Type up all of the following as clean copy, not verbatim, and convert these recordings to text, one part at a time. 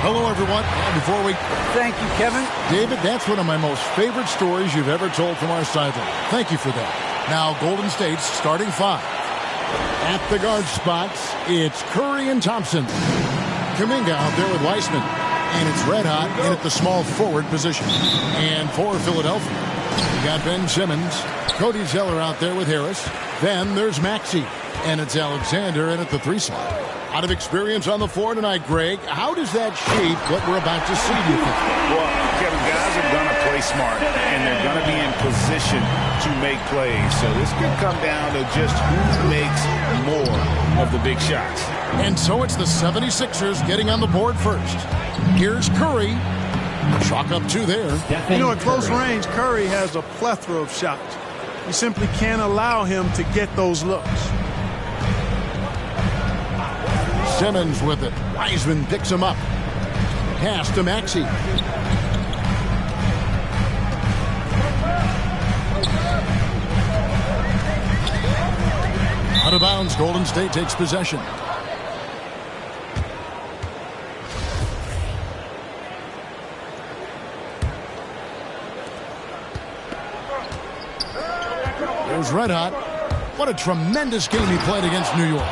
Hello, everyone. And before we... Thank you, Kevin. David, that's one of my most favorite stories you've ever told from our sideline. Thank you for that. Now, Golden State's starting five. At the guard spots, it's Curry and Thompson. Kuminga out there with Weissman. And it's red hot in at the small forward position. And for Philadelphia, we got Ben Simmons. Cody Zeller out there with Harris. Then there's Maxey. And it's Alexander in at the 3 slot. Out of experience on the floor tonight, Greg. How does that shape what we're about to see, do you think? Well, Kevin, guys are going to play smart, and they're going to be in position to make plays. So this could come down to just who makes more of the big shots. And so it's the 76ers getting on the board first. Here's Curry. Chalk up 2 there. You know, at close range, Curry has a plethora of shots. You simply can't allow him to get those looks. Simmons with it. Wiseman picks him up. Pass to Maxey. Out of bounds, Golden State takes possession. There's red hot. What a tremendous game he played against New York.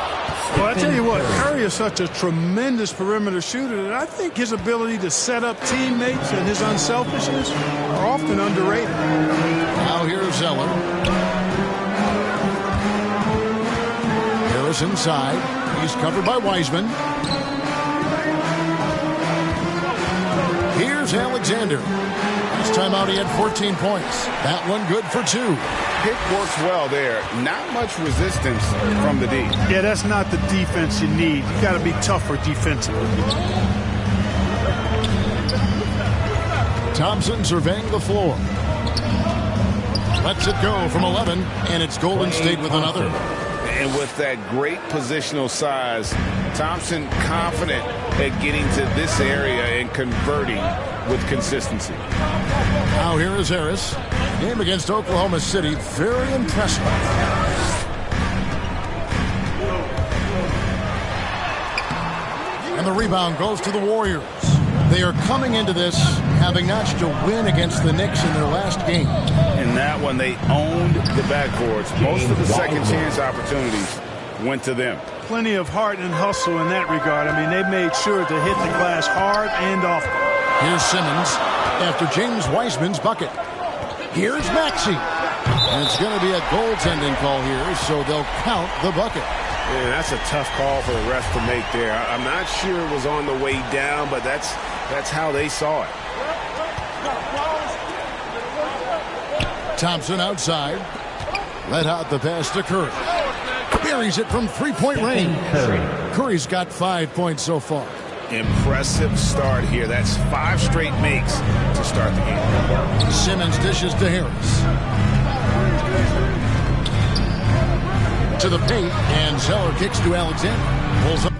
Well, I tell you what, Curry is such a tremendous perimeter shooter that I think his ability to set up teammates and his unselfishness are often underrated. Now here's Zeller. Harris inside. He's covered by Wiseman. Here's Alexander. Last time out he had 14 points. That one good for 2. Pick works well there. Not much resistance from the D. Yeah, that's not the defense you need. You got to be tougher defensively. Thompson surveying the floor. Lets it go from 11, and it's Golden State with another. And with that great positional size, Thompson confident at getting to this area and converting with consistency. Now here is Harris. Game against Oklahoma City, very impressive. And the rebound goes to the Warriors. They are coming into this having notched a win against the Knicks in their last game. In that one, they owned the backboards. Most of the second chance opportunities went to them. Plenty of heart and hustle in that regard. I mean, they made sure to hit the glass hard and often. Here's Simmons after James Wiseman's bucket. Here's Maxey. And it's going to be a goaltending call here, so they'll count the bucket. Yeah, that's a tough call for the ref to make there. I'm not sure it was on the way down, but that's how they saw it. Thompson outside. Let out the pass to Curry. Buries it from 3-point range. Curry's got 5 points so far. Impressive start here. That's 5 straight makes to start the game. Simmons dishes to Harris. To the paint, and Zeller kicks to Alexander. Pulls up.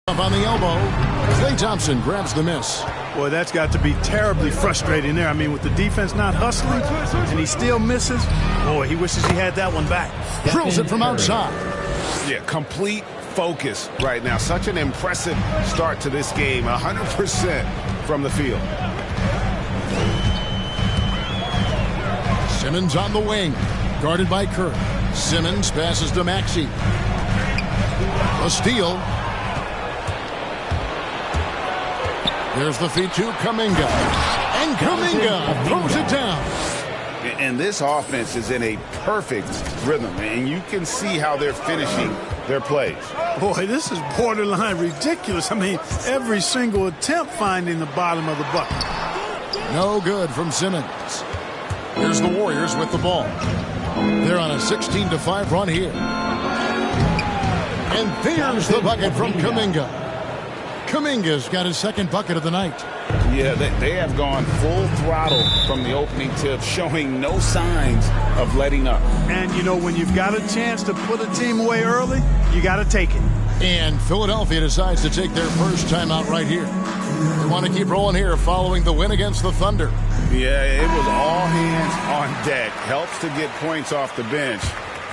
On the elbow, Klay Thompson grabs the miss. Boy, that's got to be terribly frustrating there. I mean, with the defense not hustling and he still misses, boy, he wishes he had that one back. Drills it from outside. Yeah, complete focus right now. Such an impressive start to this game. 100% from the field. Simmons on the wing, guarded by Curry. Simmons passes to Maxey. A steal. There's the feed to Kuminga. And Kuminga throws it down. And this offense is in a perfect rhythm, and you can see how they're finishing their plays. Boy, this is borderline ridiculous. I mean, every single attempt finding the bottom of the bucket. No good from Simmons. Here's the Warriors with the ball. They're on a 16-5 run here. And there's the bucket from Kuminga. Kuminga's got his second bucket of the night. Yeah, they have gone full throttle from the opening tip, showing no signs of letting up. And, you know, when you've got a chance to put a team away early, you got to take it. And Philadelphia decides to take their first timeout right here. They want to keep rolling here following the win against the Thunder. Yeah, it was all hands on deck. Helps to get points off the bench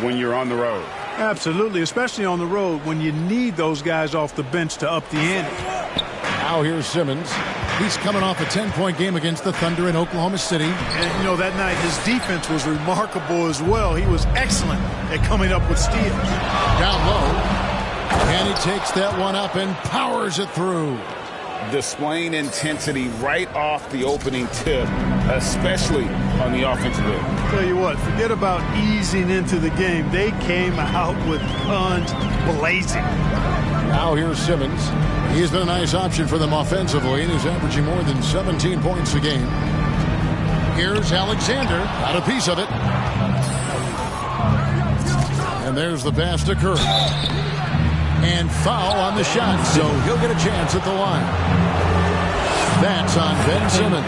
when you're on the road. Absolutely, especially on the road when you need those guys off the bench to up the ante. Now here's Simmons. He's coming off a 10-point game against the Thunder in Oklahoma City. And, you know, that night his defense was remarkable as well. He was excellent at coming up with steals. Down low. And he takes that one up and powers it through. Displaying intensity right off the opening tip, especially on the offensive end. Tell you what, forget about easing into the game. They came out with guns blazing. Now here's Simmons. He's been a nice option for them offensively, and he's averaging more than 17 points a game. Here's Alexander, got a piece of it. And there's the pass to Curry. And foul on the shot, so he'll get a chance at the line. That's on Ben Simmons.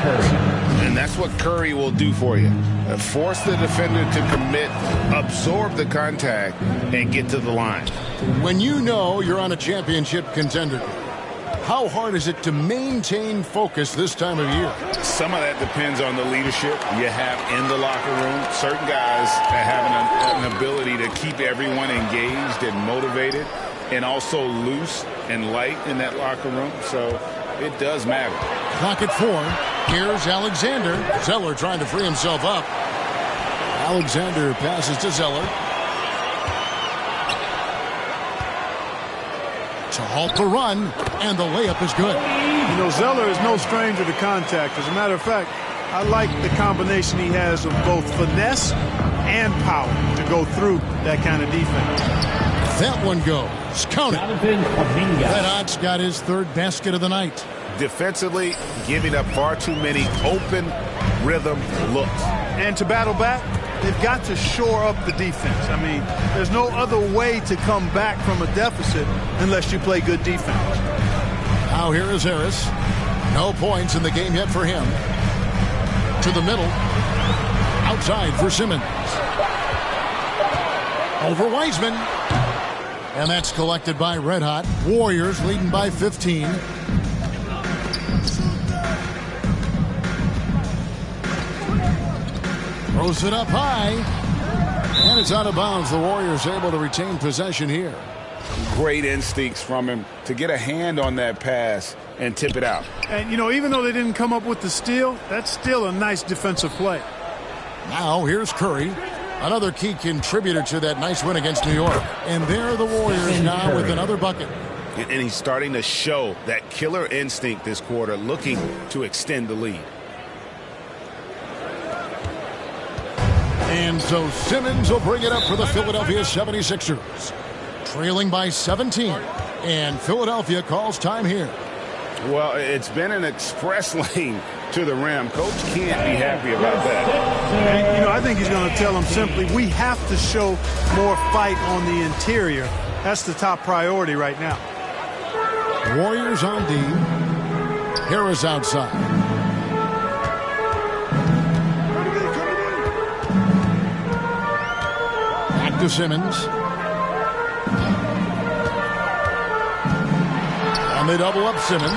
And that's what Curry will do for you. Force the defender to commit, absorb the contact, and get to the line. When you know you're on a championship contender, how hard is it to maintain focus this time of year? Some of that depends on the leadership you have in the locker room. Certain guys have an ability to keep everyone engaged and motivated, and also loose and light in that locker room, so it does matter. Clock at 4. Here's Alexander. Zeller trying to free himself up. Alexander passes to Zeller. To halt the run, and the layup is good. You know, Zeller is no stranger to contact. As a matter of fact, I like the combination he has of both finesse and power to go through that kind of defense. That one goes. Count it. Red Hot's got his third basket of the night. Defensively, giving up far too many open rhythm looks. And to battle back, they've got to shore up the defense. I mean, there's no other way to come back from a deficit unless you play good defense. Now here is Harris. No points in the game yet for him. To the middle. Outside for Simmons. Over Wiseman. And that's collected by Red Hot. Warriors leading by 15. Throws it up high. And it's out of bounds. The Warriors able to retain possession here. Great instincts from him to get a hand on that pass and tip it out. And, you know, even though they didn't come up with the steal, that's still a nice defensive play. Now here's Curry. Another key contributor to that nice win against New York. And there are the Warriors now with another bucket. And he's starting to show that killer instinct this quarter, looking to extend the lead. And so Simmons will bring it up for the Philadelphia 76ers. Trailing by 17. And Philadelphia calls time here. Well, it's been an express lane to the rim. Coach can't be happy about that. And, you know, I think he's going to tell them simply, we have to show more fight on the interior. That's the top priority right now. Warriors on D. Harris outside. Back to Simmons. And they double up Simmons.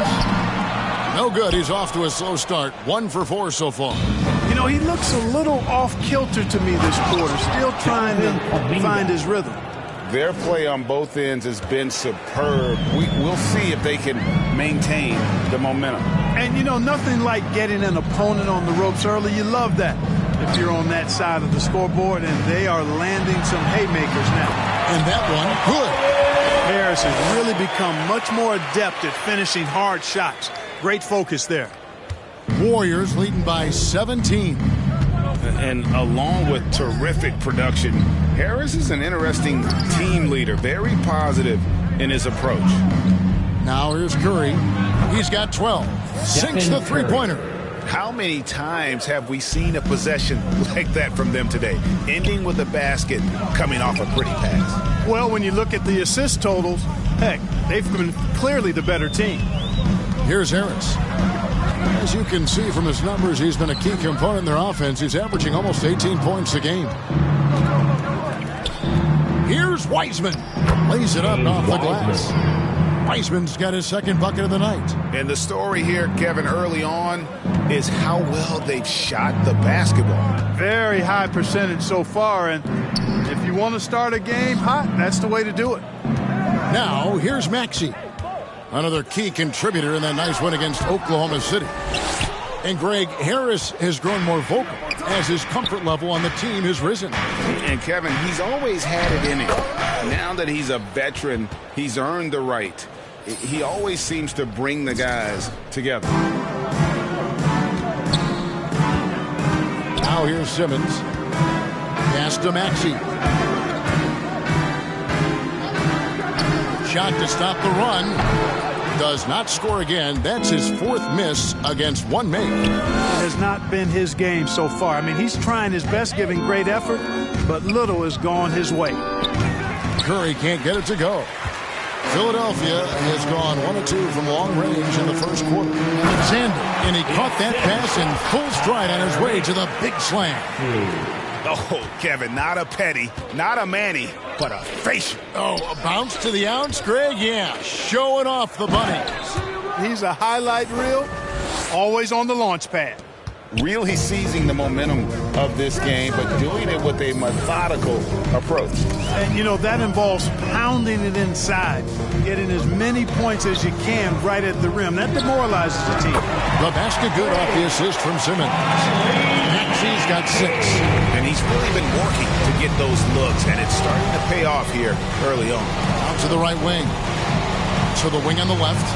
No good. He's off to a slow start. 1 for 4 so far. You know, he looks a little off-kilter to me this quarter. Still trying to find his rhythm. Their play on both ends has been superb. We'll see if they can maintain the momentum. And, you know, nothing like getting an opponent on the ropes early. You love that if you're on that side of the scoreboard, and they are landing some haymakers now. And that one, good. Harris has really become much more adept at finishing hard shots. Great focus there. Warriors leading by 17. And along with terrific production, Harris is an interesting team leader, very positive in his approach. Now here's Curry. He's got 12. Sinks the three-pointer. How many times have we seen a possession like that from them today, ending with a basket coming off a pretty pass? Well, when you look at the assist totals, heck, they've been clearly the better team. Here's Harris. As you can see from his numbers, he's been a key component in their offense. He's averaging almost 18 points a game. Here's Wiseman. Lays it up off the glass. Wiseman's got his second bucket of the night. And the story here, Kevin, early on is how well they've shot the basketball. Very high percentage so far, and if you want to start a game hot, that's the way to do it. Now, here's Maxey. Another key contributor in that nice win against Oklahoma City. And Greg, Harris has grown more vocal as his comfort level on the team has risen. And Kevin, he's always had it in him. Now that he's a veteran, he's earned the right. He always seems to bring the guys together. Now here's Simmons. Pass to Maxey. Shot to stop the run. Does not score again. That's his fourth miss against one make. It has not been his game so far. I mean, he's trying his best, giving great effort, but little has gone his way. Curry can't get it to go. Philadelphia has gone 1 of 2 from long range in the first quarter. Alexander, and he caught that pass in full stride on his way to the big slam. Oh, Kevin, not a Petty, not a Manny, but a facial. Oh, a bounce to the ounce, Greg? Yeah, showing off the bunnies. He's a highlight reel, always on the launch pad. Really seizing the momentum of this game, but doing it with a methodical approach. And, you know, that involves pounding it inside, getting as many points as you can right at the rim. That demoralizes the team. The basket good off the assist from Simmons. Maxey's got 6. And he's really been working to get those looks, and it's starting to pay off here early on. Out to the right wing. To the wing on the left.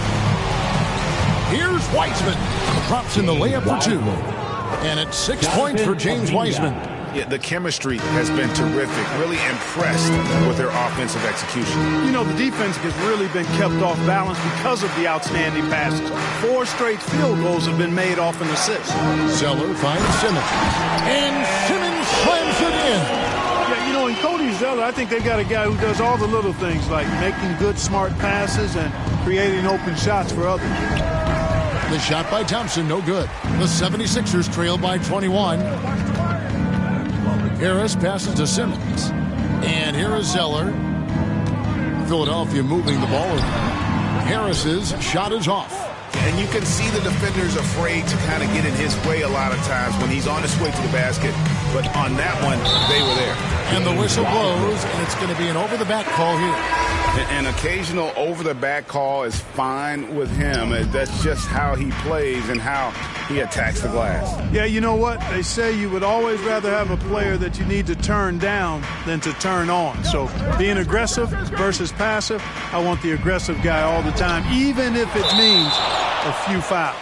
Here's Wiseman. Drops in the layup for 2. And it's 6 points for James Wiseman. Yeah, the chemistry has been terrific. Really impressed with their offensive execution. You know, the defense has really been kept off balance because of the outstanding passes. 4 straight field goals have been made off an assist. Zeller finds Simmons. And Simmons slams it in. Yeah, you know, in Cody Zeller, I think they got a guy who does all the little things like making good, smart passes and creating open shots for others. The shot by Thompson, no good. The 76ers trail by 21. Harris passes to Simmons. And here is Zeller. Philadelphia moving the ball around. Harris's shot is off. And you can see the defenders afraid to kind of get in his way a lot of times when he's on his way to the basket. But on that one, they were there. And the whistle blows, and it's going to be an over-the-back call here. An occasional over-the-back call is fine with him. That's just how he plays and how he attacks the glass. Yeah, you know what? They say you would always rather have a player that you need to turn down than to turn on. So being aggressive versus passive, I want the aggressive guy all the time, even if it means a few fouls.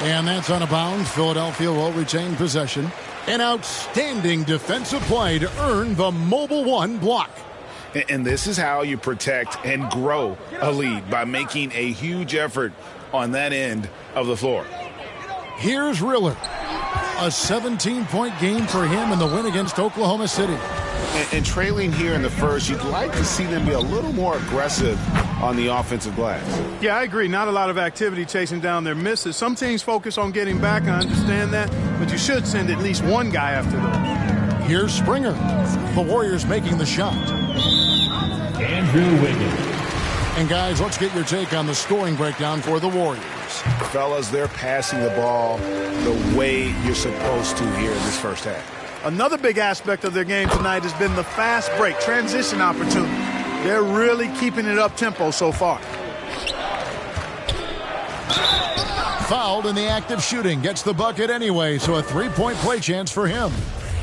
And that's out of bounds. Philadelphia will retain possession. An outstanding defensive play to earn the mobile 1 block. And this is how you protect and grow a lead, by making a huge effort on that end of the floor. Here's Riller. A 17-point game for him in the win against Oklahoma City. And trailing here in the first, you'd like to see them be a little more aggressive on the offensive glass. Yeah, I agree. Not a lot of activity chasing down their misses. Some teams focus on getting back. I understand that. But you should send at least one guy after them. Here's Springer. The Warriors making the shot. Andrew Wiggins. And guys, let's get your take on the scoring breakdown for the Warriors. Fellas, they're passing the ball the way you're supposed to here in this first half. Another big aspect of their game tonight has been the fast break, transition opportunity. They're really keeping it up-tempo so far. Fouled in the act of shooting. Gets the bucket anyway, so a 3-point play chance for him.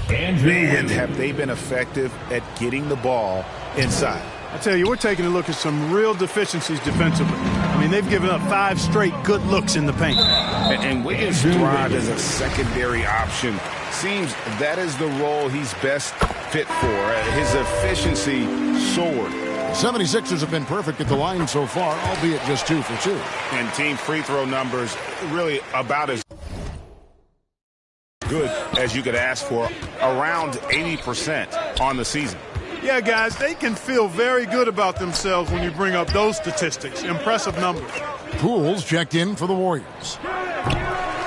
Man, have they been effective at getting the ball inside. I tell you, we're taking a look at some real deficiencies defensively. I mean, they've given up 5 straight good looks in the paint. And Wiggins thrived as a secondary option. Seems that is the role he's best fit for. His efficiency soared. 76ers have been perfect at the line so far, albeit just 2 for 2. And team free throw numbers really about as good as you could ask for, around 80% on the season. Yeah, guys, they can feel very good about themselves when you bring up those statistics. Impressive numbers. Pools checked in for the Warriors.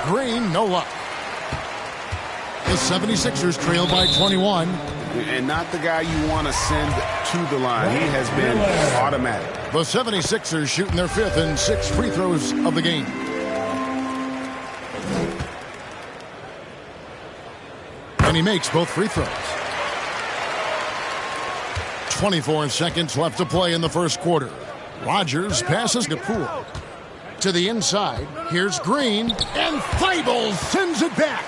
Green, no luck. The 76ers trail by 21. And not the guy you want to send to the line. He has been automatic. The 76ers shooting their 5th and 6th free throws of the game. And he makes both free throws. 24 seconds left to play in the first quarter. Rodgers passes to Poole. To the inside. Here's Green. And Thibault sends it back.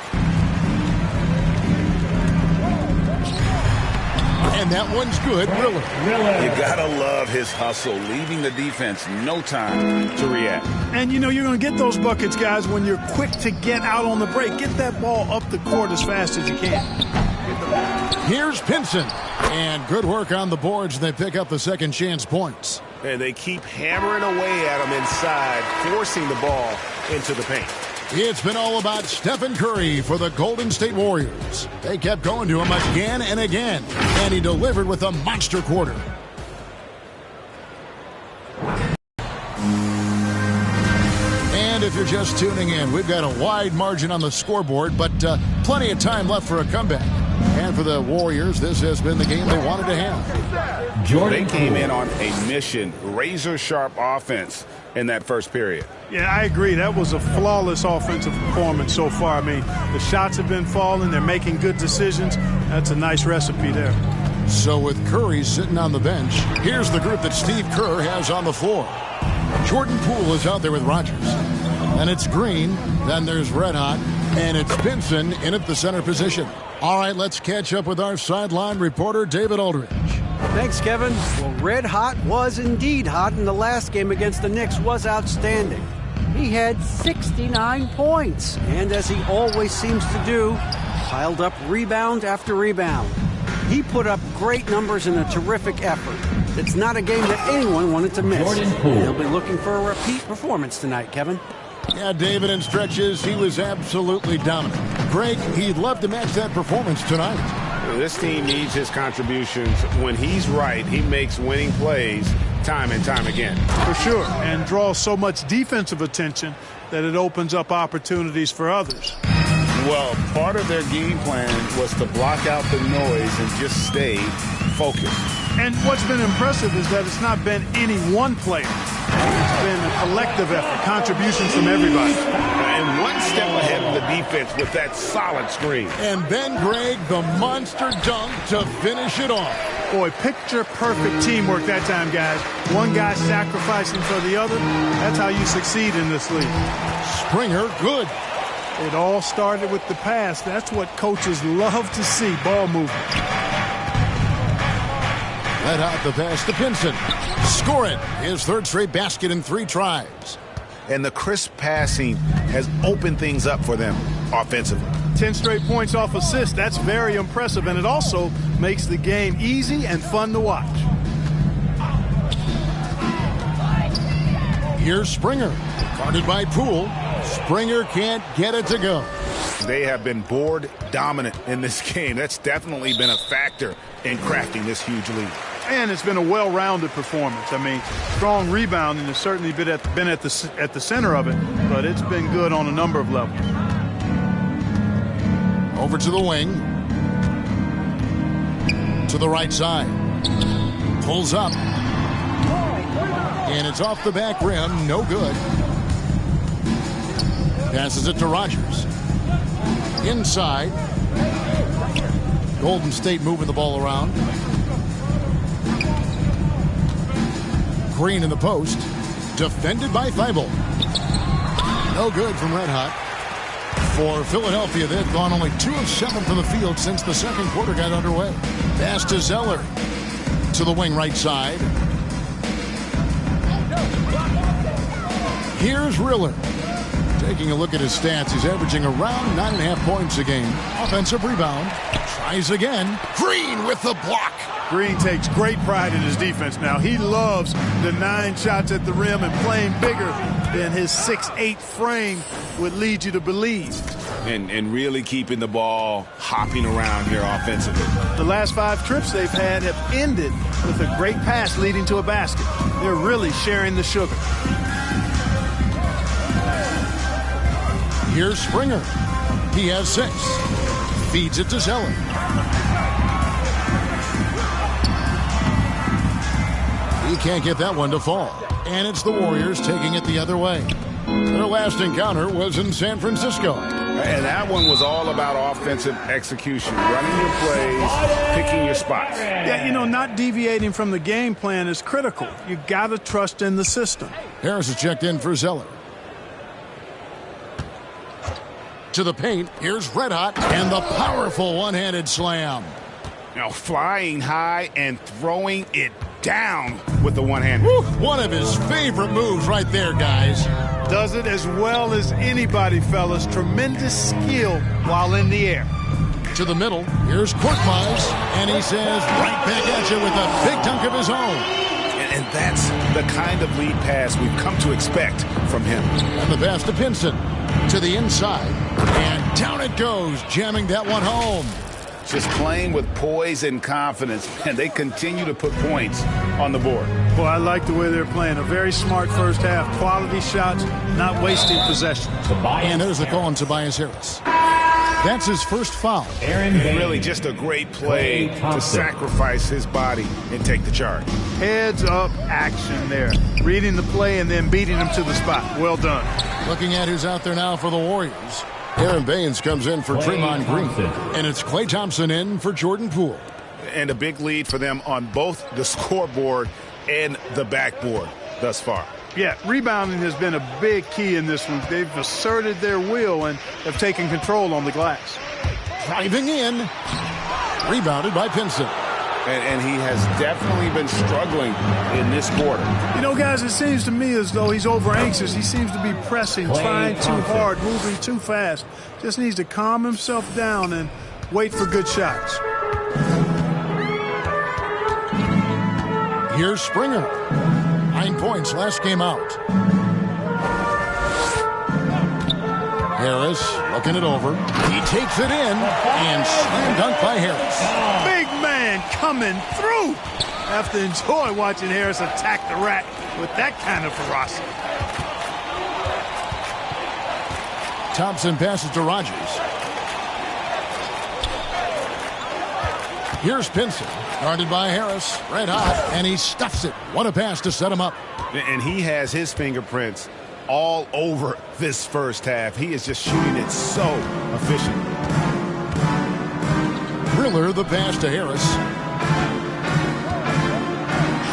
And that one's good. Riller. You gotta love his hustle, leaving the defense no time to react. And you know you're going to get those buckets, guys, when you're quick to get out on the break. Get that ball up the court as fast as you can. Here's Pinson. And good work on the boards. They pick up the second chance points. And they keep hammering away at him inside, forcing the ball into the paint. It's been all about Stephen Curry for the Golden State Warriors. They kept going to him again and again, and he delivered with a monster quarter. And if you're just tuning in, we've got a wide margin on the scoreboard, but plenty of time left for a comeback. And for the Warriors, this has been the game they wanted to have. They came in on a mission, razor-sharp offense in that first period. Yeah, I agree. That was a flawless offensive performance so far. I mean, the shots have been falling. They're making good decisions. That's a nice recipe there. So with Curry sitting on the bench, here's the group that Steve Kerr has on the floor. Jordan Poole is out there with Rodgers. And it's Green. Then there's Red Hot. And it's Pinson in at the center position. All right, let's catch up with our sideline reporter, David Aldridge. Thanks, Kevin. Well, Red Hot was indeed hot, and the last game against the Knicks was outstanding. He had 69 points, and as he always seems to do, piled up rebound after rebound. He put up great numbers in a terrific effort. It's not a game that anyone wanted to miss. He'll be looking for a repeat performance tonight, Kevin. Yeah, David, in stretches, he was absolutely dominant. Greg, he'd love to match that performance tonight. This team needs his contributions. When he's right, he makes winning plays time and time again. For sure, and draws so much defensive attention that it opens up opportunities for others. Well, part of their game plan was to block out the noise and just stay focused. And what's been impressive is that it's not been any one player. It's been a collective effort, contributions from everybody. And one step ahead of the defense with that solid screen. And then, Greg, the monster dunk to finish it off. Boy, picture-perfect teamwork that time, guys. One guy sacrificing for the other. That's how you succeed in this league. Springer, good. It all started with the pass. That's what coaches love to see, ball movement. Let out the pass to Pinson. Scoring his third straight basket in 3 tries. And the crisp passing has opened things up for them offensively. 10 straight points off assists. That's very impressive, and it also makes the game easy and fun to watch. Here's Springer. Guarded by Poole. Springer can't get it to go. They have been board dominant in this game. That's definitely been a factor in crafting this huge lead. And it's been a well-rounded performance. I mean, strong rebounding has certainly been at the center of it, but it's been good on a number of levels. Over to the wing. To the right side. Pulls up. And it's off the back rim. No good. Passes it to Rodgers. Inside. Golden State moving the ball around. Green in the post. Defended by Thibault. No good from Red Hot. For Philadelphia, they've gone only 2 of 7 from the field since the second quarter got underway. Pass to Zeller. To the wing right side. Here's Riller. Taking a look at his stats, he's averaging around 9.5 points a game. Offensive rebound. Tries again. Green with the block. Green takes great pride in his defense now. He loves the 9 shots at the rim and playing bigger than his 6'8" frame would lead you to believe. and really keeping the ball hopping around here offensively. The last 5 trips they've had have ended with a great pass leading to a basket. They're really sharing the sugar. Here's Springer. He has 6. Feeds it to Zeller. He can't get that one to fall. And it's the Warriors taking it the other way. Their last encounter was in San Francisco. And that one was all about offensive execution, running your plays, picking your spots. Yeah, not deviating from the game plan is critical. You got to trust in the system. Harris is checked in for Zeller. To the paint, here's Red Hot, and the powerful one-handed slam. Now flying high and throwing it down with the one-hand. One of his favorite moves right there, guys. Does it as well as anybody, fellas. Tremendous skill while in the air. To the middle, here's Korkmaz, and he says right back at you with a big dunk of his own. And that's the kind of lead pass we've come to expect from him. And the pass to Pinson. To the inside, and down it goes, jamming that one home. Just playing with poise and confidence, and they continue to put points on the board. Boy, I like the way they're playing. A very smart first half. Quality shots, not wasting possession. And there's the call on Tobias Harris. That's his first foul. Really just a great play to sacrifice his body and take the charge. Heads up action there. Reading the play and then beating him to the spot. Well done. Looking at who's out there now for the Warriors. Aaron Baines comes in for Draymond Green. And it's Klay Thompson in for Jordan Poole. And a big lead for them on both the scoreboard and the backboard thus far. Yeah, rebounding has been a big key in this one. They've asserted their will and have taken control on the glass. Driving in. Rebounded by Pinson. And he has definitely been struggling in this quarter. Guys, it seems to me as though he's over anxious. He seems to be pressing, trying too hard, moving too fast. Just needs to calm himself down and wait for good shots. Here's Springer. 9 points last game out. Harris looking it over. He takes it in and slam dunk by Harris. Big man coming through. Have to enjoy watching Harris attack the rack with that kind of ferocity. Thompson passes to Rogers. Here's Pinson, guarded by Harris, red hot, and he stuffs it. What a pass to set him up. And he has his fingerprints all over this first half. He is just shooting it so efficient. Riller the pass to Harris.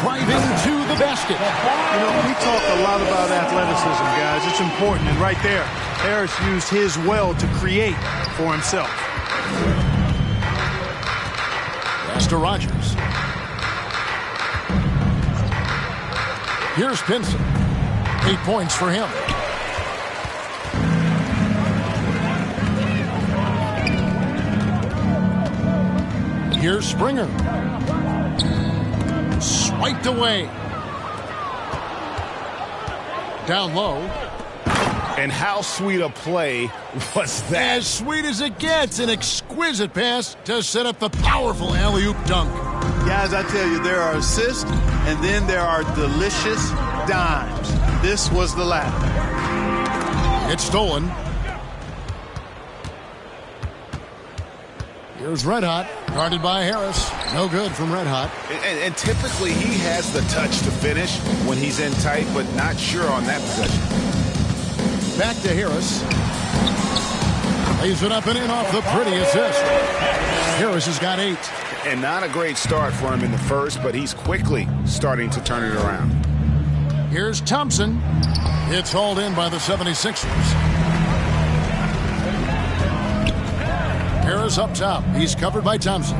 Driving to the basket. We talk a lot about athleticism, guys. It's important. And right there, Harris used his well to create for himself. Pass to Rogers. Here's Pinson. 8 points for him. Here's Springer. Swiped away. Down low. And how sweet a play was that? As sweet as it gets. An exquisite pass to set up the powerful alley-oop dunk. Guys, I tell you, there are assists, and then there are delicious dimes. This was the latter. It's stolen. Here's Red Hot, guarded by Harris. No good from Red Hot. And typically he has the touch to finish when he's in tight, but not sure on that possession. Back to Harris. Lays it up and in off the pretty assist. Harris has got 8. And not a great start for him in the first, but he's quickly starting to turn it around. Here's Thompson. It's hauled in by the 76ers. Harris up top. He's covered by Thompson.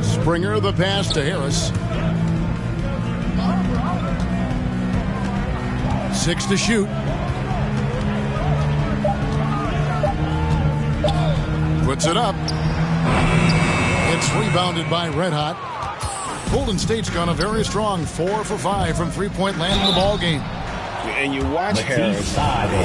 Springer the pass to Harris. 6 to shoot. Puts it up. It's rebounded by Red Hot. Golden State's gone a very strong 4 for 5 from three-point land in the ball game. And you watch Harris,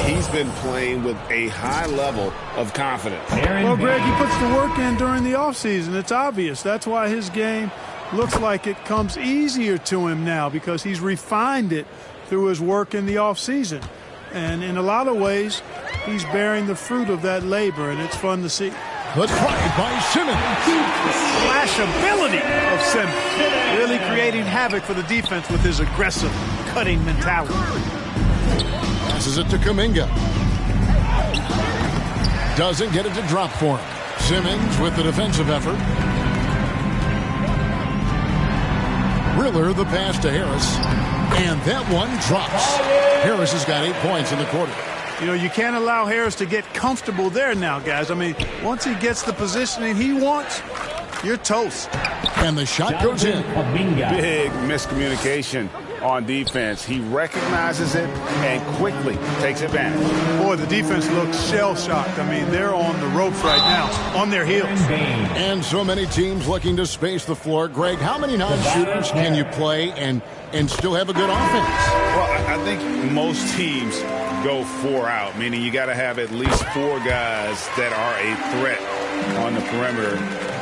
he's been playing with a high level of confidence. Well, Greg, he puts the work in during the offseason. It's obvious. That's why his game looks like it comes easier to him now, because he's refined it through his work in the offseason. And in a lot of ways, he's bearing the fruit of that labor, and it's fun to see. The try by Simmons. Flash ability of Simmons. Really creating havoc for the defense with his aggressive, cutting mentality. Passes it to Kuminga. Doesn't get it to drop for him. Simmons with the defensive effort. Riller the pass to Harris. And that one drops. Harris has got 8 points in the quarter. You know, you can't allow Harris to get comfortable there now, guys. I mean, once he gets the positioning he wants, you're toast. And the shot goes in. Big miscommunication on defense. He recognizes it and quickly takes advantage. Boy, the defense looks shell-shocked. I mean, they're on the ropes right now, on their heels. And so many teams looking to space the floor. Greg, how many non-shooters can you play and still have a good offense? Well, I think most teams go 4 out, meaning you got to have at least 4 guys that are a threat on the perimeter,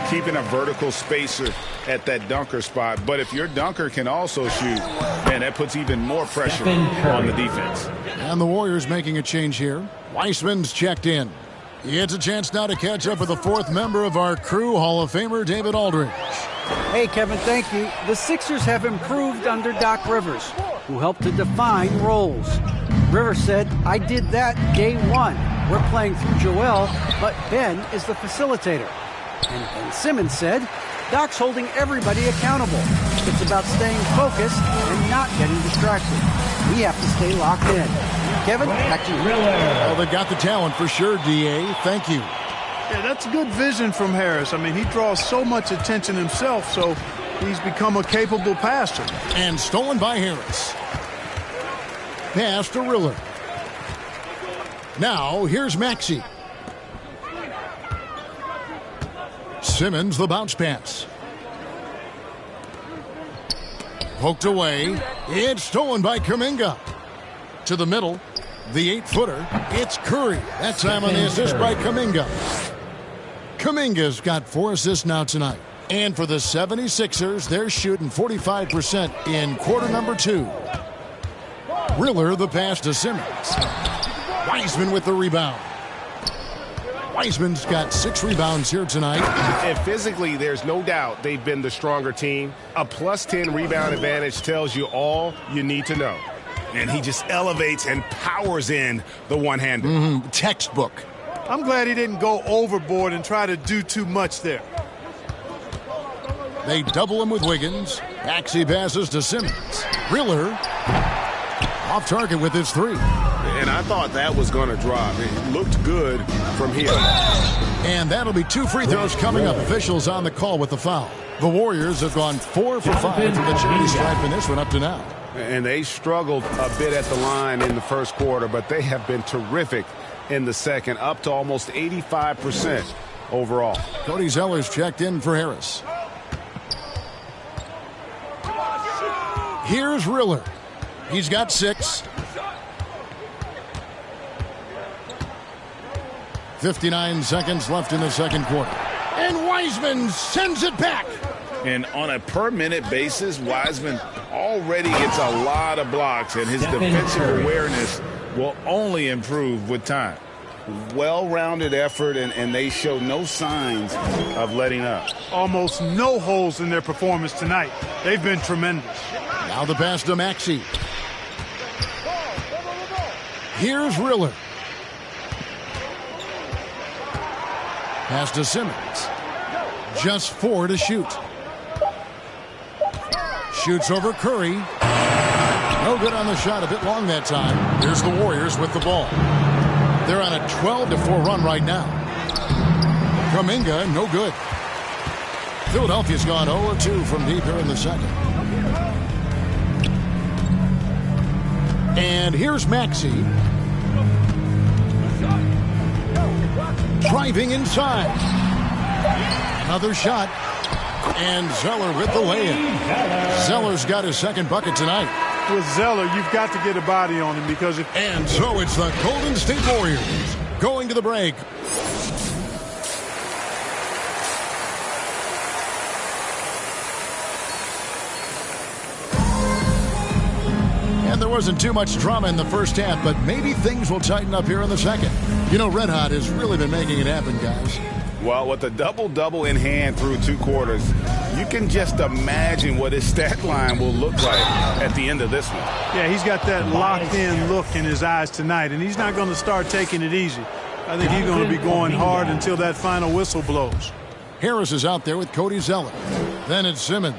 keeping a vertical spacer at that dunker spot. But if your dunker can also shoot, man, that puts even more pressure on the defense. And the Warriors making a change here. Weissman's checked in. It's a chance now to catch up with the 4th member of our crew, Hall of Famer David Aldridge. Hey, Kevin, thank you. The Sixers have improved under Doc Rivers, who helped to define roles. Rivers said, I did that day one. We're playing through Joel, but Ben is the facilitator. And Simmons said, Doc's holding everybody accountable. It's about staying focused and not getting distracted. We have to stay locked in. Kevin, back to you. Well, they got the talent for sure, D.A. Thank you. Yeah, that's good vision from Harris. I mean, he draws so much attention himself, so he's become a capable passer. And stolen by Harris. Pass to Riller. Now, here's Maxey. Simmons, the bounce pass. Poked away. It's stolen by Kuminga. To the middle. The 8-footer. It's Curry. That time on the assist by Kuminga. Kuminga's got 4 assists now tonight. And for the 76ers, they're shooting 45% in quarter number 2. Riller the pass to Simmons. Wiseman with the rebound. Wiseman's got 6 rebounds here tonight. And physically, there's no doubt they've been the stronger team. A +10 rebound advantage tells you all you need to know. And he just elevates and powers in the one-hander. Textbook. I'm glad he didn't go overboard and try to do too much there. They double him with Wiggins. Maxey passes to Simmons. Riller off target with his 3. And I thought that was going to drop. It looked good from here. And that'll be 2 free throws coming up. Officials on the call with the foul. The Warriors have gone 4 for 5 from the charity stripe in this one up to now. And they struggled a bit at the line in the first quarter, but they have been terrific in the second, up to almost 85% overall. Cody Zeller's checked in for Harris. Here's Riller. He's got 6. 59 seconds left in the second quarter. And Wiseman sends it back. And on a per-minute basis, Wiseman already gets a lot of blocks, and his defensive awareness will only improve with time. Well-rounded effort, and they show no signs of letting up. Almost no holes in their performance tonight. They've been tremendous. Now the pass to Maxey. Here's Riller. Pass to Simmons. Just 4 to shoot. Shoots over Curry. No good on the shot. A bit long that time. Here's the Warriors with the ball. They're on a 12-4 run right now. Kuminga, no good. Philadelphia's gone 0-2 from deep here in the second. And here's Maxey. Driving inside. Another shot. And Zeller with the lay-in. Zeller's got his second bucket tonight. with Zeller, you've got to get a body on him because if... And so it's the Golden State Warriors going to the break. And there wasn't too much drama in the first half, but maybe things will tighten up here in the second. You know, Red Hot has really been making it happen, guys. Well, with a double-double in hand through 2 quarters, you can just imagine what his stat line will look like at the end of this one. Yeah, he's got that locked-in look in his eyes tonight, and he's not going to start taking it easy. I think he's going to be going hard until that final whistle blows. Harris is out there with Cody Zeller. Then it's Simmons.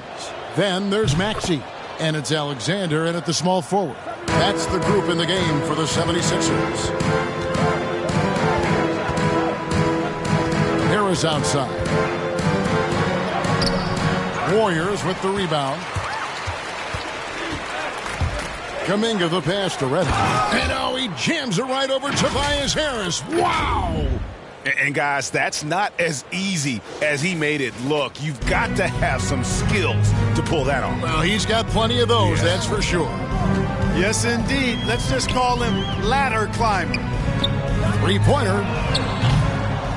Then there's Maxey. And it's Alexander in at the small forward. That's the group in the game for the 76ers. Harris outside. Warriors with the rebound. Kuminga the pass to Red Hot. And oh, he jams it right over Tobias Harris. Wow! And guys, that's not as easy as he made it look. You've got to have some skills to pull that off. Well, he's got plenty of those, that's for sure. Yes, indeed. Let's just call him ladder climber. Three-pointer.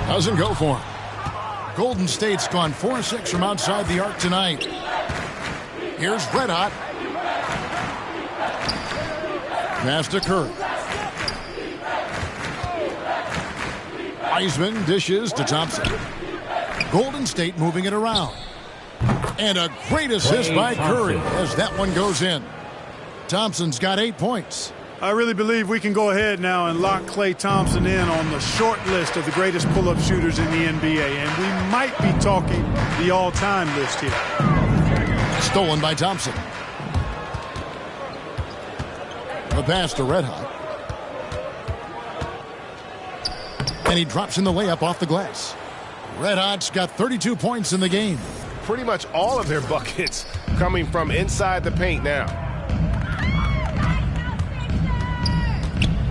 Doesn't go for him. Golden State's gone 4-6 from outside the arc tonight. Here's Red Hot. Pass to Curry. Wiseman dishes to Thompson. Golden State moving it around. And a great assist by Curry as that one goes in. Thompson's got 8 points. I really believe we can go ahead now and lock Klay Thompson in on the short list of the greatest pull-up shooters in the NBA. And we might be talking the all-time list here. Stolen by Thompson. The pass to Red Hot. And he drops in the layup off the glass. Red Hot's got 32 points in the game. Pretty much all of their buckets coming from inside the paint now.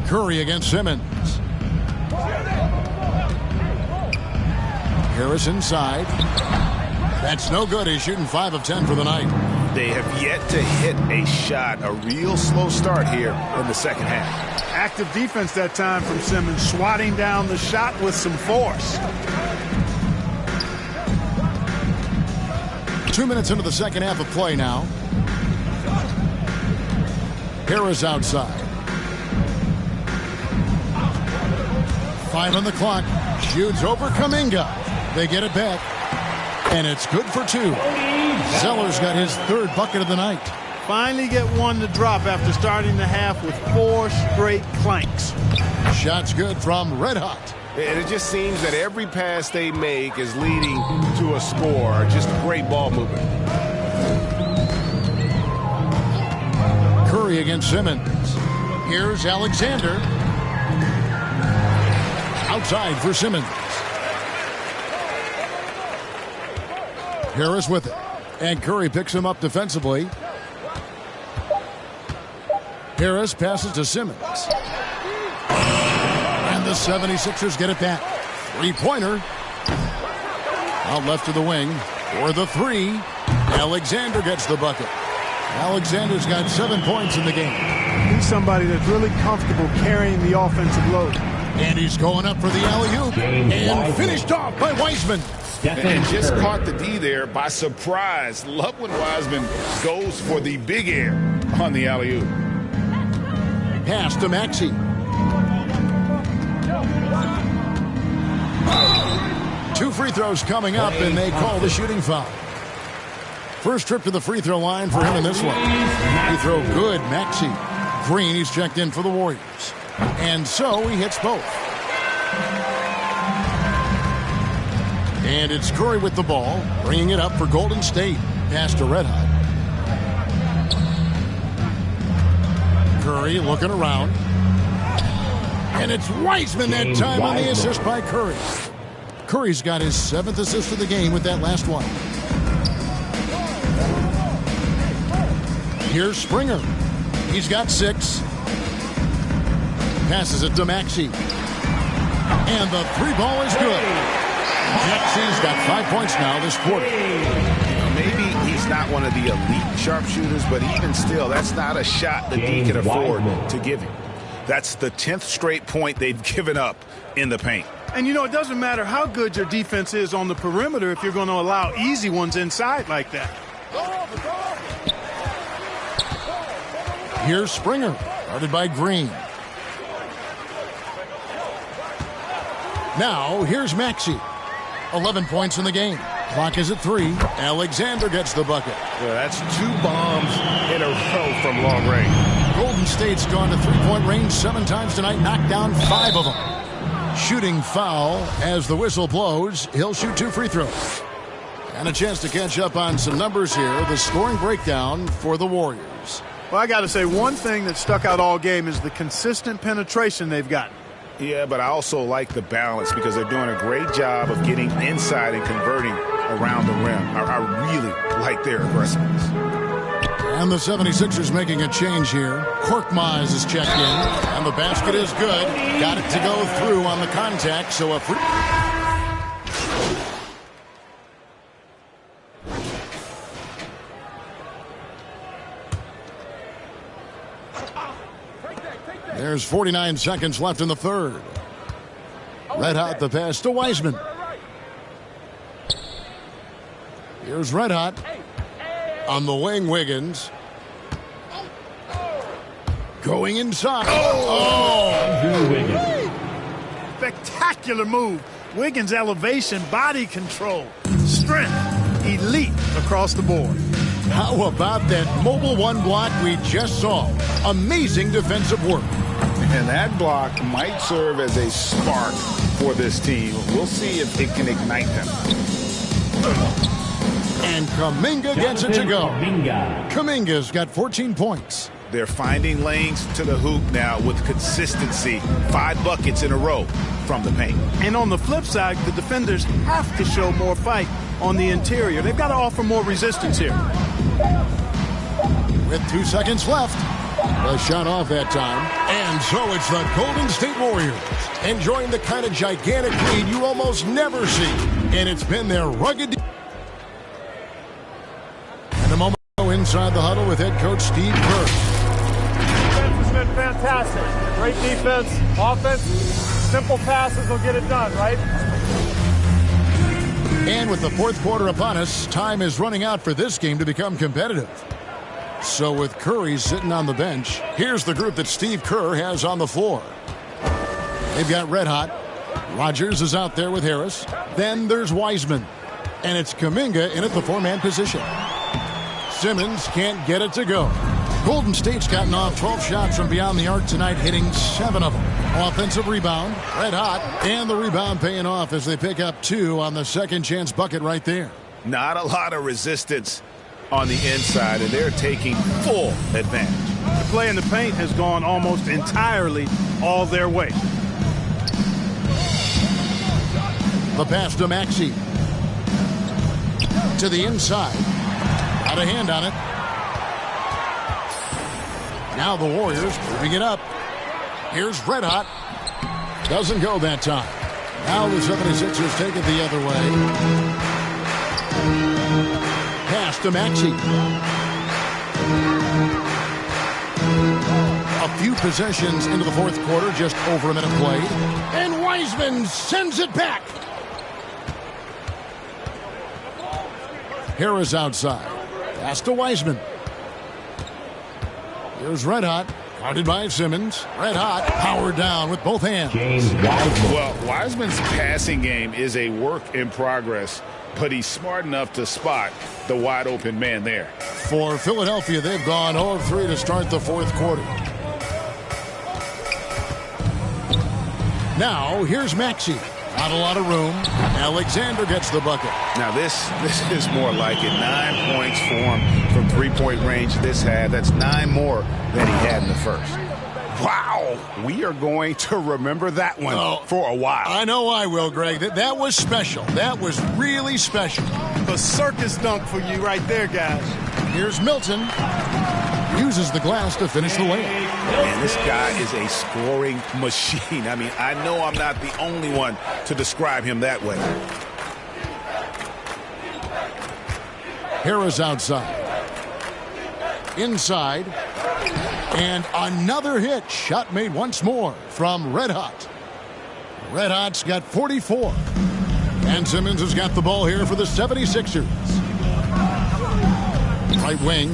Curry against Simmons. Harris inside. That's no good. He's shooting 5 of 10 for the night. They have yet to hit a shot, a real slow start here in the second half. Active defense that time from Simmons, swatting down the shot with some force. 2 minutes into the second half of play now. Harris outside. 5 on the clock. Shoots over Kuminga. They get it back. And it's good for 2. Zeller's got his 3rd bucket of the night. Finally get one to drop after starting the half with 4 straight planks. Shot's good from Red Hot. And it just seems that every pass they make is leading to a score. Just great ball movement. Curry against Simmons. Here's Alexander. Outside for Simmons. Harris with it. And Curry picks him up defensively. Harris passes to Simmons. And the 76ers get it back. 3-pointer. Out left to the wing. For the 3. Alexander gets the bucket. Alexander's got 7 points in the game. He's somebody that's really comfortable carrying the offensive load. And he's going up for the alley-oop. And finished off by Wiseman. And just caught the D there by surprise. Love when Wiseman goes for the big air on the alley-oop. Pass to Maxey. Two free throws coming up, and they call the shooting foul. First trip to the free throw line for him in this one. Free throw good, Maxey. Green, he's checked in for the Warriors. And so he hits both. And it's Curry with the ball, bringing it up for Golden State. Pass to Red Hot. Curry looking around. And it's Wiseman that time on the assist by Curry. Curry's got his 7th assist of the game with that last one. Here's Springer. He's got 6. Passes it to Maxey. And the 3 ball is good. Maxey's got 5 points now this quarter. maybe he's not one of the elite sharpshooters, but even still, that's not a shot that he can afford to give him. That's the 10th straight point they've given up in the paint. And, it doesn't matter how good your defense is on the perimeter if you're going to allow easy ones inside like that. Here's Springer, guarded by Green. Now, here's Maxey. 11 points in the game. Clock is at 3. Alexander gets the bucket. Yeah, that's 2 bombs in a row from long range. Golden State's gone to three-point range 7 times tonight, knocked down 5 of them. Shooting foul as the whistle blows. He'll shoot 2 free throws. And a chance to catch up on some numbers here. The scoring breakdown for the Warriors. Well, I got to say, one thing that stuck out all game is the consistent penetration they've gotten. Yeah, but I also like the balance because they're doing a great job of getting inside and converting around the rim. I really like their aggressiveness. And the 76ers making a change here. Korkmaz is checked in, and the basket is good. Got it to go through on the contact, so a free... There's 49 seconds left in the third. Red Hot the pass to Wiseman. Here's Red Hot. On the wing, Wiggins. Going inside. Spectacular move. Wiggins' elevation, body control, strength, elite across the board. How about that mobile one block we just saw? Amazing defensive work. And that block might serve as a spark for this team. We'll see if it can ignite them. And Kuminga gets it to go. Kuminga's got 14 points. They're finding lanes to the hoop now with consistency. 5 buckets in a row from the paint. And on the flip side, the defenders have to show more fight on the interior. They've got to offer more resistance here. With 2 seconds left. A shot off that time. And so it's the Golden State Warriors enjoying the kind of gigantic lead you almost never see. And it's been their rugged... And a moment inside the huddle with head coach Steve Kerr. Defense has been fantastic. Great defense, offense, simple passes will get it done, right? And with the fourth quarter upon us, time is running out for this game to become competitive. So with Curry sitting on the bench, here's the group that Steve Kerr has on the floor. They've got Red Hot. Rodgers is out there with Harris. Then there's Wiseman. And it's Kuminga in at the 4-man position. Simmons can't get it to go. Golden State's gotten off 12 shots from beyond the arc tonight, hitting 7 of them. Offensive rebound, Red Hot, and the rebound paying off as they pick up 2 on the second chance bucket right there. Not a lot of resistance on the inside, and they're taking full advantage. The play in the paint has gone almost entirely all their way. The pass to Maxey. To the inside. Got a hand on it. Now the Warriors moving it up. Here's Red Hot. Doesn't go that time. Now the 76ers take it the other way. Pass to Maxey. A few possessions into the fourth quarter, just over a minute played. And Wiseman sends it back. Harris outside. Pass to Wiseman. Here's Red Hot. Guarded by Simmons. Red Hot powered down with both hands. Well, Wiseman's passing game is a work in progress, but he's smart enough to spot the wide open man there. For Philadelphia, they've gone 0 of 3 to start the fourth quarter. Now, here's Maxey. Not a lot of room. Alexander gets the bucket. Now, this is more like it. 9 points for him from three-point range this half. That's 9 more than he had in the first. Wow. We are going to remember that one for a while. I know I will, Greg. That was special. That was really special. A circus dunk for you right there, guys. Here's Milton. Uses the glass to finish the layup. Man, this guy is a scoring machine. I mean, I know I'm not the only one to describe him that way. Harris outside. Inside. And another hit. Shot made once more from Red Hot. Red Hot's got 44. And Simmons has got the ball here for the 76ers. Right wing.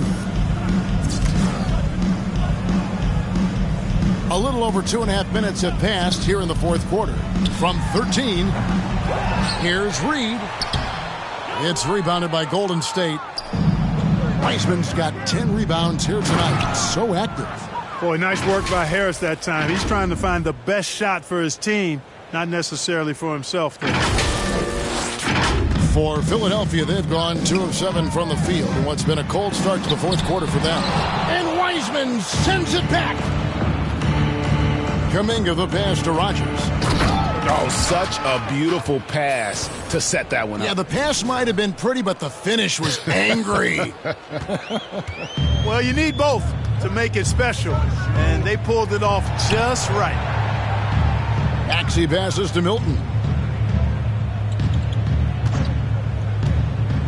A little over 2.5 minutes have passed here in the fourth quarter. From 13, here's Reed. It's rebounded by Golden State. Wiseman's got 10 rebounds here tonight. So active. Boy, nice work by Harris that time. He's trying to find the best shot for his team, not necessarily for himself there. For Philadelphia, they've gone 2 of 7 from the field in what's been a cold start to the fourth quarter for them. And Wiseman sends it back. Kuminga the pass to Rodgers. Oh, such a beautiful pass to set that one up. Yeah, the pass might have been pretty, but the finish was angry. Well, you need both to make it special, and they pulled it off just right. Maxey passes to Milton.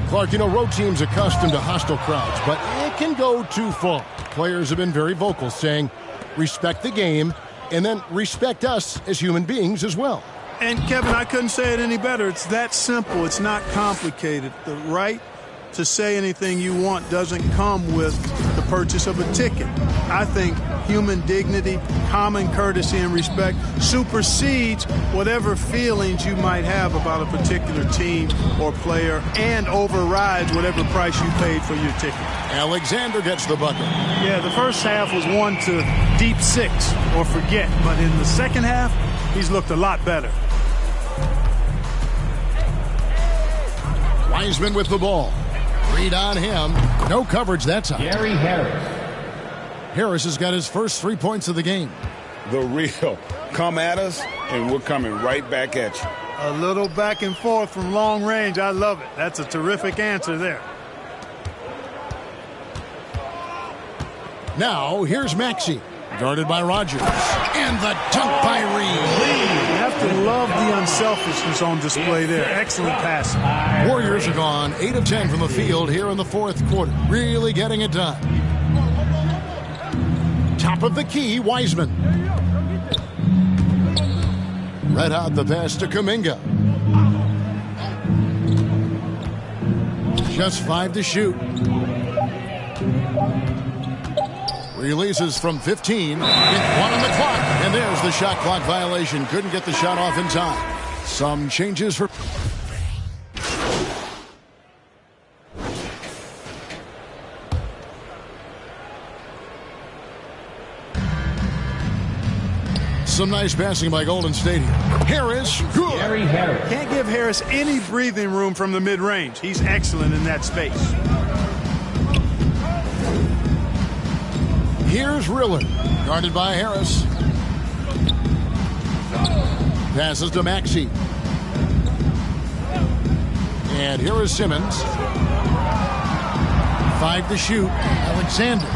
Clark, you know, road teams accustomed to hostile crowds, but it can go too far. Players have been very vocal, saying, respect the game, and then respect us as human beings as well. And, Kevin, I couldn't say it any better. It's that simple. It's not complicated. The right to say anything you want doesn't come with the purchase of a ticket. I think human dignity, common courtesy, and respect supersedes whatever feelings you might have about a particular team or player and overrides whatever price you paid for your ticket. Alexander gets the bucket. Yeah, the first half was 1 to deep 6 or forget, but in the second half, he's looked a lot better. Wiseman with the ball. Read on him. No coverage that time. Gary Harris. Harris has got his first 3 points of the game. The real. Come at us, and we're coming right back at you. A little back and forth from long range. I love it. That's a terrific answer there. Now, here's Maxey. Guarded by Rodgers. And the dunk by Reed. You have to love the unselfishness on display there. Excellent passing. Warriors are gone 8 of 10 from the field here in the fourth quarter. Really getting it done. Top of the key, Wiseman. Red Hot the pass to Kuminga. Just 5 to shoot. Releases from 15 with 1 on the clock. And there's the shot clock violation. Couldn't get the shot off in time. Some changes for... Some nice passing by Golden State here. Harris, good. Gary Harris. Can't give Harris any breathing room from the mid-range. He's excellent in that space. Here's Rillard, guarded by Harris. Passes to Maxey. And here is Simmons. 5 to shoot. Alexander.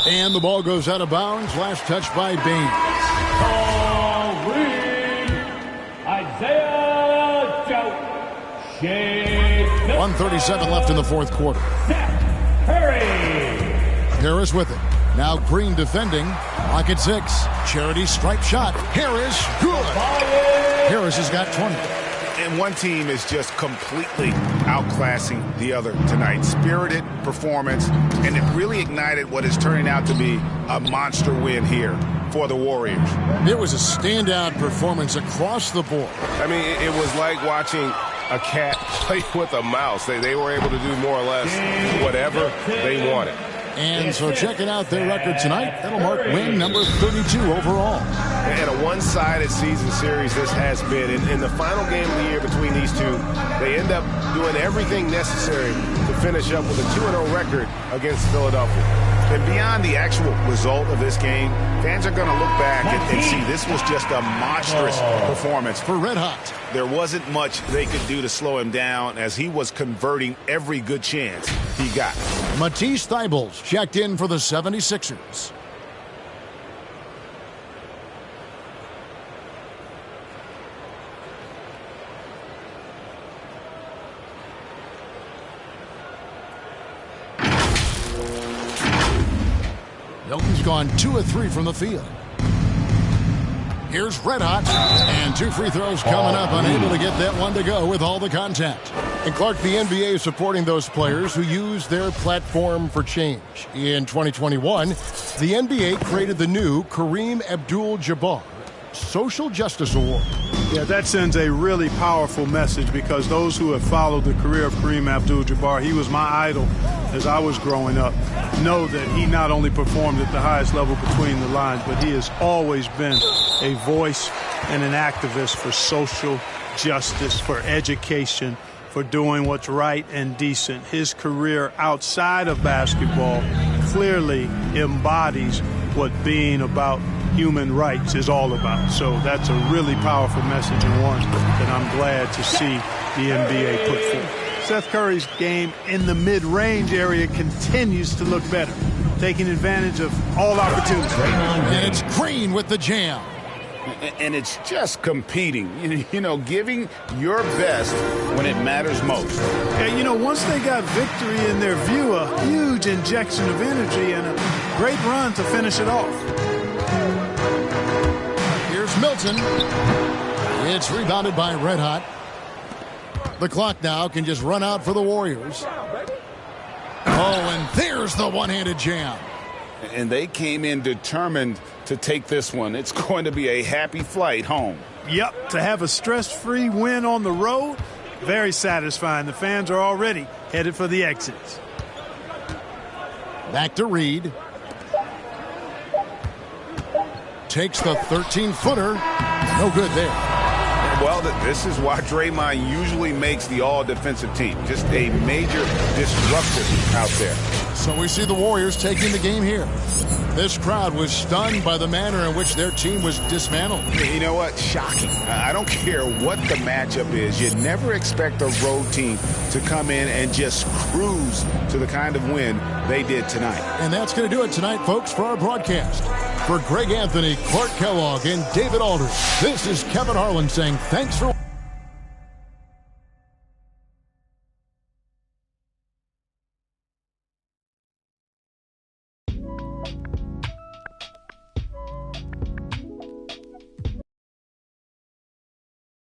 And the ball goes out of bounds. Last touch by Baines. Isaiah Joe. 1:37 left in the fourth quarter. Curry. Harris with it. Now Green defending. Lock at 6. Charity stripe shot. Harris, good. Harris has got 20. And one team is just completely outclassing the other tonight. Spirited performance, and it really ignited what is turning out to be a monster win here for the Warriors. It was a standout performance across the board. I mean, it was like watching a cat play with a mouse. They were able to do more or less whatever they wanted. And so checking out their record tonight, that'll mark win number 32 overall. And a one-sided season series this has been. In the final game of the year between these two, they end up doing everything necessary to finish up with a 2-0 record against Philadelphia. And beyond the actual result of this game, fans are going to look back and see this was just a monstrous performance For Red Hot. There wasn't much they could do to slow him down as he was converting every good chance he got. Matisse Thybulle checked in for the 76ers. Milton's gone 2 of 3 from the field. Here's Red Hot, and 2 free throws coming up, unable to get that one to go with all the contact. And Clark, the NBA is supporting those players who use their platform for change. In 2021, the NBA created the new Kareem Abdul-Jabbar Social Justice Award. Yeah, that sends a really powerful message because those who have followed the career of Kareem Abdul-Jabbar, he was my idol as I was growing up, know that he not only performed at the highest level between the lines, but he has always been a voice and an activist for social justice, for education, for doing what's right and decent. His career outside of basketball clearly embodies what being about human rights is all about. So that's a really powerful message, and one that I'm glad to see the NBA put forth. Seth Curry's game in the mid-range area continues to look better, taking advantage of all opportunities. And it's Green with the jam. And it's just competing, you know, giving your best when it matters most. And, you know, once they got victory in their view, a huge injection of energy and a great run to finish it off. Here's Milton. It's rebounded by Red Hot. The clock now can just run out for the Warriors. Oh, and there's the one-handed jam. And they came in determined to take this one. It's going to be a happy flight home. Yep, to have a stress-free win on the road, very satisfying. The fans are already headed for the exits. Back to Reed. Takes the 13-footer. No good there. Well, this is why Draymond usually makes the all-defensive team. Just a major disruptor out there. So we see the Warriors taking the game here. This crowd was stunned by the manner in which their team was dismantled. You know what? Shocking. I don't care what the matchup is. You never expect a road team to come in and just cruise to the kind of win they did tonight. And that's going to do it tonight, folks, for our broadcast. For Greg Anthony, Clark Kellogg, and David Aldridge, this is Kevin Harlan saying thanks for